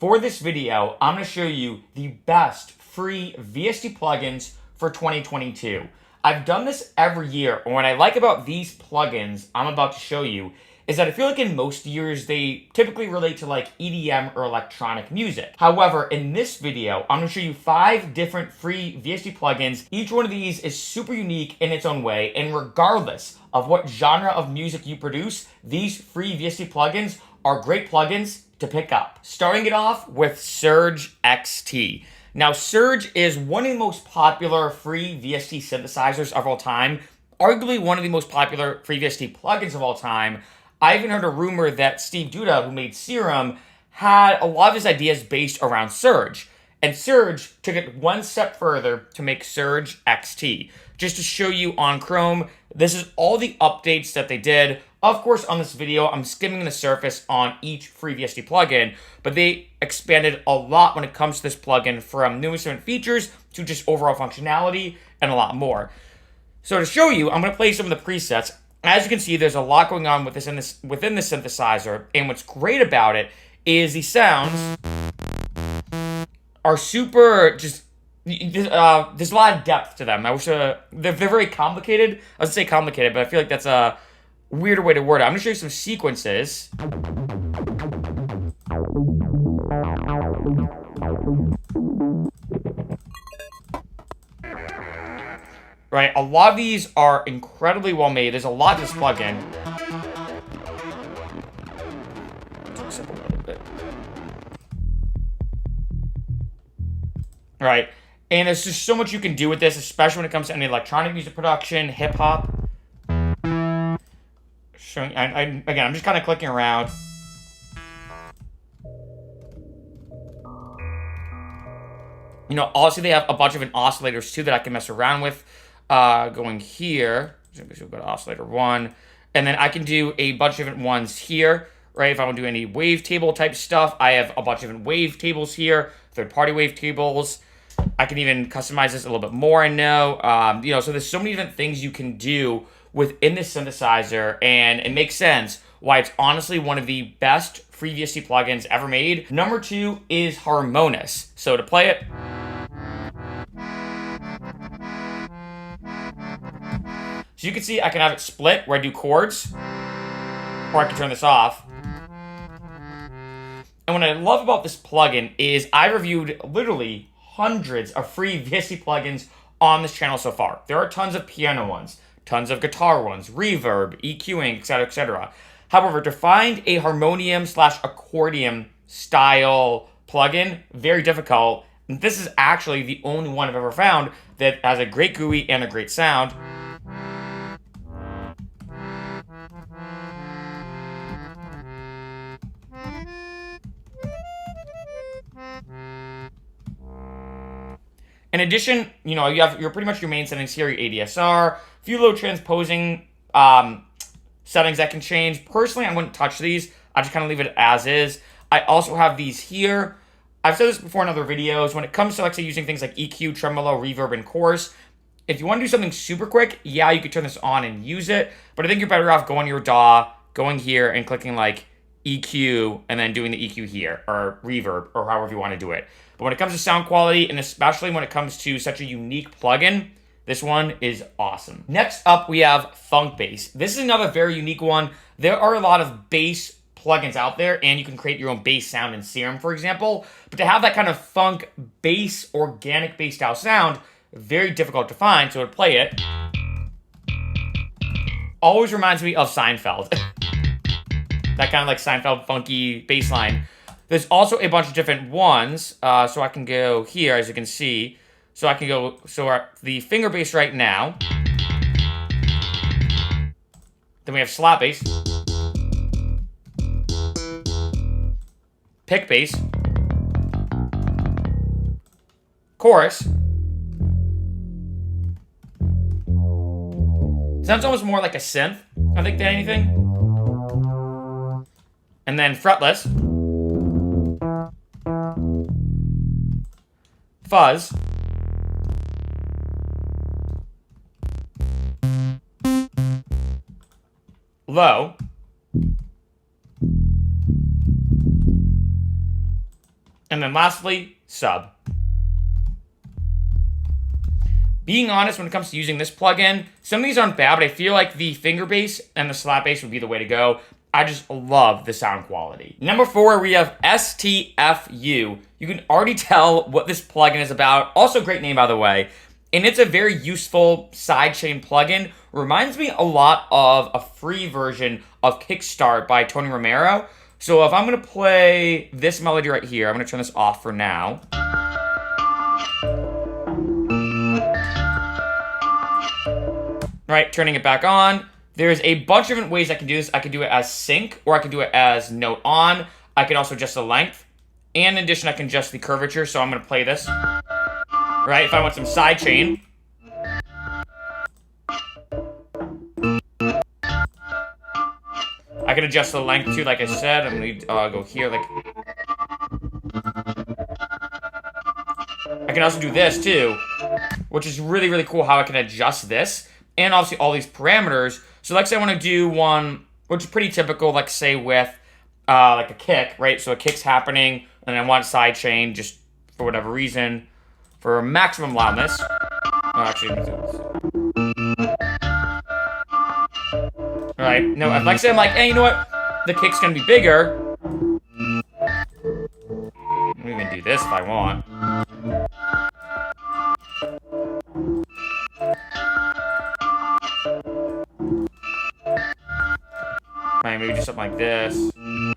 For this video, I'm going to show you the best free VST plugins for 2022. I've done this every year, and what I like about these plugins I'm about to show you is that I feel like in most years they typically relate to like EDM or electronic music. However, in this video, I'm going to show you 5 different free VST plugins. Each one of these is super unique in its own way, and regardless of what genre of music you produce, these free VST plugins are great plugins to pick up. Starting it off with Surge XT. Now, Surge is one of the most popular free VST synthesizers of all time, arguably one of the most popular free VST plugins of all time. I even heard a rumor that Steve Duda, who made Serum, had a lot of his ideas based around Surge. And Surge took it one step further to make Surge XT. Just to show you on Chrome, this is all the updates that they did. Of course, on this video, I'm skimming the surface on each free VST plugin, but they expanded a lot when it comes to this plugin, from numerous different features to just overall functionality and a lot more. So to show you, I'm going to play some of the presets. As you can see, there's a lot going on with within the synthesizer, and what's great about it is the sounds are super there's a lot of depth to them. I wish they're very complicated. I would say complicated, but I feel like that's a weirder way to word it. I'm going to show you some sequences. Right, a lot of these are incredibly well made. There's a lot to this plugin. This up a little bit. Right, and there's just so much you can do with this, especially when it comes to any electronic music production, hip hop. Showing, again, I'm just kind of clicking around. You know, also they have a bunch of oscillators too that I can mess around with. Going here, so we'll go to oscillator 1, and then I can do a bunch of different ones here, right? If I want to do any wavetable type stuff, I have a bunch of different wavetables here, third-party wavetables. I can even customize this a little bit more, I know. You know, so there's so many different things you can do within this synthesizer, and it makes sense why it's honestly one of the best free VST plugins ever made. Number 2 is Harmonious. So to play it, so you can see I can have it split where I do chords, or I can turn this off. And what I love about this plugin is I reviewed literally hundreds of free VST plugins on this channel so far. There are tons of piano ones, tons of guitar ones, reverb, EQing, etc., etc. However, to find a harmonium/accordion style plugin, very difficult. And this is actually the only one I've ever found that has a great GUI and a great sound. In addition, you know, you have pretty much your main settings here, your ADSR, a few low transposing settings that can change. Personally, I wouldn't touch these. I just kind of leave it as is. I also have these here. I've said this before in other videos. When it comes to, like, say, using things like EQ, tremolo, reverb, and chorus, if you want to do something super quick, yeah, you could turn this on and use it. But I think you're better off going to your DAW, going here, and clicking, like, EQ, and then doing the EQ here, or reverb, or however you want to do it. But when it comes to sound quality, and especially when it comes to such a unique plugin, this one is awesome. Next up, we have Funk Bass. This is another very unique one. There are a lot of bass plugins out there, and you can create your own bass sound in Serum, for example. But to have that kind of funk bass, organic bass style sound, very difficult to find. So to play it, always reminds me of Seinfeld. That kind of like Seinfeld funky bass line. There's also a bunch of different ones, so I can go here, as you can see. So I can go, the finger bass right now. Then we have slap bass. Pick bass. Chorus. Sounds almost more like a synth, I think, than anything. And then fretless. Fuzz. Low. And then lastly, sub. Being honest, when it comes to using this plugin, some of these aren't bad, but I feel like the finger bass and the slap bass would be the way to go. I just love the sound quality. Number 4, we have STFU. You can already tell what this plugin is about. Also, great name, by the way. And it's a very useful sidechain plugin. Reminds me a lot of a free version of Kickstart by Tony Romero. So if I'm going to play this melody right here, I'm going to turn this off for now. Right, turning it back on. There's a bunch of different ways I can do this. I can do it as sync, or I can do it as note on. I can also adjust the length. And in addition, I can adjust the curvature, so I'm going to play this. Right, if I want some sidechain. I can adjust the length too, like I said. I'm going to go here, like... I can also do this too, which is really, really cool how I can adjust this. And obviously all these parameters. So like say I want to do one, which is pretty typical, like say with like a kick, right? So a kick's happening, and I want sidechain just for whatever reason, for maximum loudness. Oh, actually, alright, no, like say I'm like, hey, you know what? The kick's gonna be bigger. I'm even do this if I want. Right, maybe do something like this. I'm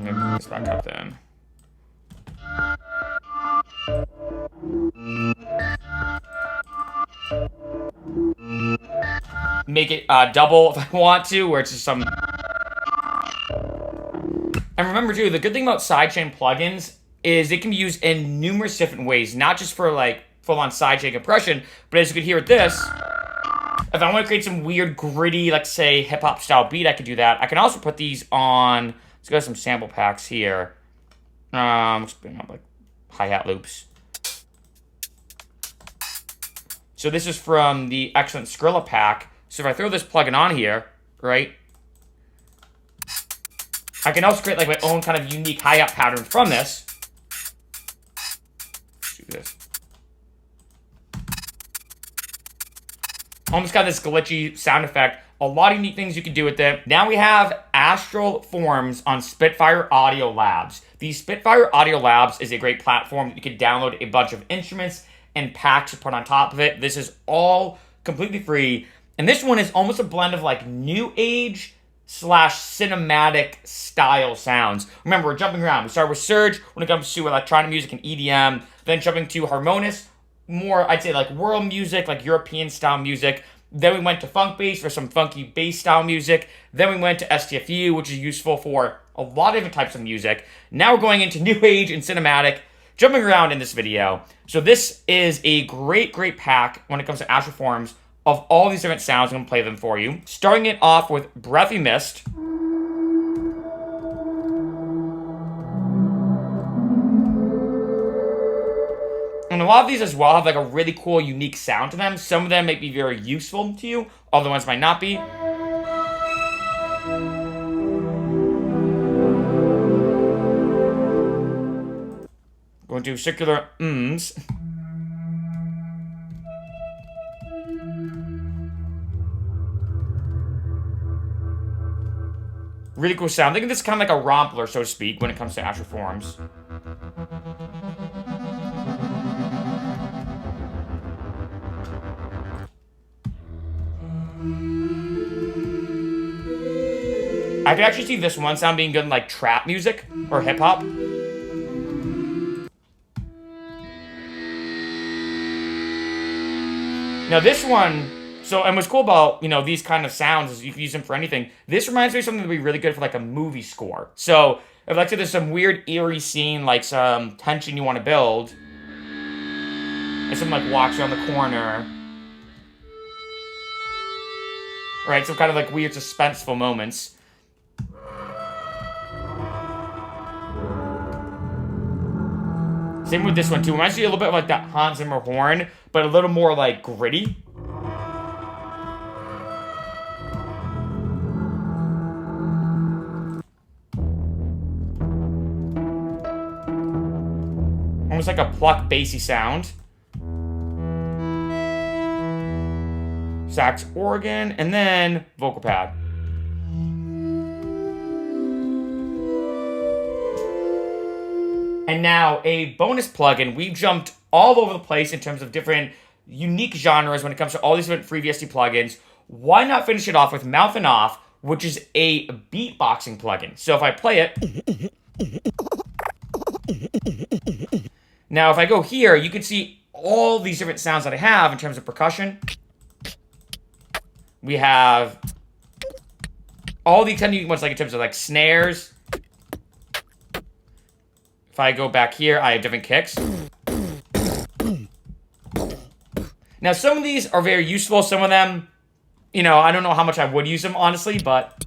gonna put this back up then. Make it double if I want to, where it's just some... And remember too, the good thing about sidechain plugins is they can be used in numerous different ways, not just for like full-on sidechain compression, but as you can hear with this, if I want to create some weird, gritty, like, say, hip-hop style beat, I could do that. I can also put these on... Let's go to some sample packs here. Let's bring up, like, hi-hat loops. So this is from the Excellent Skrilla pack. So if I throw this plugin on here, right, I can also create, like, my own kind of unique hi-hat pattern from this. Let's do this. Almost got this glitchy sound effect. A lot of unique things you can do with it. Now we have Astral Forms on Spitfire Audio Labs. The Spitfire Audio Labs is a great platform that you can download a bunch of instruments and packs to put on top of it. This is all completely free. And this one is almost a blend of like new age / cinematic style sounds. Remember, we're jumping around. We started with Surge when it comes to electronic music and EDM, then jumping to Harmonious, more, I'd say, like world music, like European style music. Then we went to funk bass for some funky bass style music. Then we went to STFU, which is useful for a lot of different types of music. Now we're going into new age and cinematic, jumping around in this video. So this is a great, great pack when it comes to Astral Forms of all these different sounds. I'm going to play them for you. Starting it off with Breathy Mist. And a lot of these as well have like a really cool, unique sound to them. Some of them might be very useful to you. Other ones might not be. Going to circular ums. Really cool sound. Think of this kind of like a rompler, so to speak, when it comes to Astral Forms. I could actually see this one sound being good in like trap music or hip hop. Now this one, so, and what's cool about, you know, these kind of sounds is you can use them for anything. This reminds me of something that would be really good for like a movie score. So if like say there's some weird eerie scene, like some tension you want to build, and someone like walks around the corner, right? Some kind of like weird suspenseful moments. Same with this one too. Reminds me a little bit of like that Hans Zimmer horn, but a little more like gritty. almost like a pluck bassy sound. Sax organ, and then vocal pad. And now a bonus plugin. We've jumped all over the place in terms of different unique genres when it comes to all these different free VST plugins. Why not finish it off with Mouth and Off, which is a beatboxing plugin. So if I play it, now if I go here, you can see all these different sounds that I have in terms of percussion. We have all the kind of ones like in terms of like snares. If I go back here, I have different kicks. Now, some of these are very useful. Some of them, you know, I don't know how much I would use them, honestly, but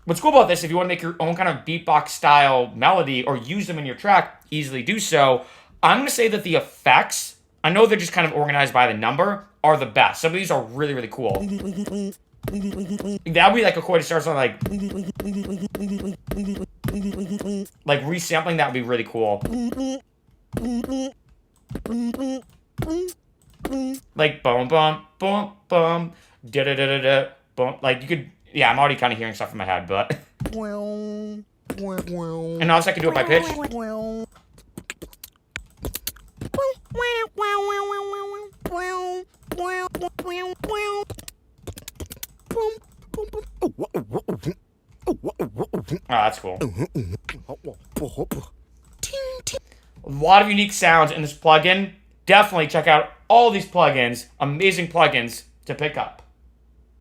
what's cool about this, if you want to make your own kind of beatbox style melody or use them in your track, easily do so. I'm going to say that the effects, I know they're just kind of organized by the number, are the best. Some of these are really, really cool. That would be like a chord to start something like resampling. That would be really cool. Like boom, boom, boom, boom, da da da da da, boom. Like you could, yeah. I'm already kind of hearing stuff in my head, but. And also I can do it by pitch. Oh, that's cool. A lot of unique sounds in this plugin. Definitely check out all these plugins. Amazing plugins to pick up.